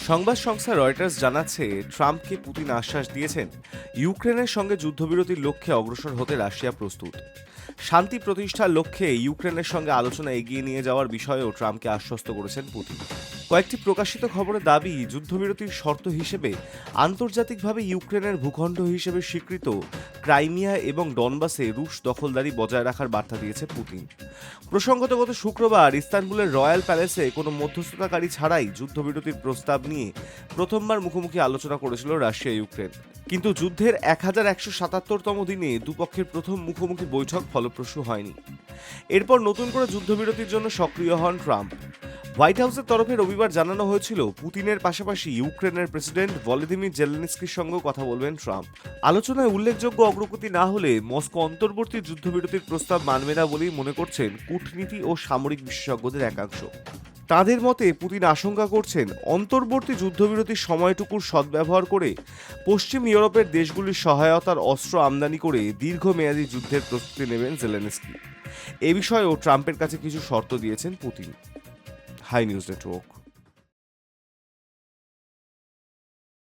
সংবাদ সংস্থা রয়টার্স জানাচ্ছে, ট্রাম্পকে পুতিন আশ্বাস দিয়েছেন ইউক্রেনের সঙ্গে যুদ্ধবিরতির লক্ষ্যে অগ্রসর হতে রাশিয়া প্রস্তুত। শান্তি প্রতিষ্ঠার লক্ষ্যে ইউক্রেনের সঙ্গে আলোচনা এগিয়ে নিয়ে যাওয়ার বিষয়েও ট্রাম্পকে আশ্বস্ত করেছেন পুতিন। কয়েকটি প্রকাশিত খবরের দাবি, যুদ্ধবিরতির শর্ত হিসেবে আন্তর্জাতিকভাবে ইউক্রেনের ভূখণ্ড হিসেবে স্বীকৃত ক্রাইমিয়া এবং ডনবাসে রুশ দখলদারি বজায় রাখার বার্তা দিয়েছে পুতিন। প্রসঙ্গত, গত শুক্রবার ইস্তানবুলের রয়্যাল প্যালেসে কোনো মধ্যস্থতাকারী ছাড়াই যুদ্ধবিরতির প্রস্তাব নিয়ে প্রথমবার মুখোমুখি আলোচনা করেছিল রাশিয়া ইউক্রেন। কিন্তু যুদ্ধের 1177তম দিনে দুপক্ষের প্রথম মুখোমুখি বৈঠক ফলপ্রসূ হয়নি। এরপর নতুন করে যুদ্ধবিরতির জন্য সক্রিয় হন ট্রাম্প। হোয়াইট হাউসের তরফে রবিবার জানানো হয়েছিল, পুতিনের পাশাপাশি ইউক্রেনের প্রেসিডেন্ট ভলোদিমির জেলেনস্কির সঙ্গেও কথা বলবেন ট্রাম্প। আলোচনায় উল্লেখযোগ্য অগ্রগতি না হলে মস্কো অন্তর্বর্তী যুদ্ধবিরতির প্রস্তাব মানবে না বলেই মনে করছেন কূটনীতি ও সামরিক বিশেষজ্ঞদের একাংশ। তাঁদের মতে, পুতিন আশঙ্কা করছেন অন্তর্বর্তী যুদ্ধবিরতির সময়টুকুর সদ্ব্যবহার করে পশ্চিম ইউরোপের দেশগুলির সহায়তার অস্ত্র আমদানি করে দীর্ঘমেয়াদী যুদ্ধের প্রস্তুতি নেবেন জেলেনস্কি। এ বিষয়েও ট্রাম্পের কাছে কিছু শর্ত দিয়েছেন পুতিন। High news network.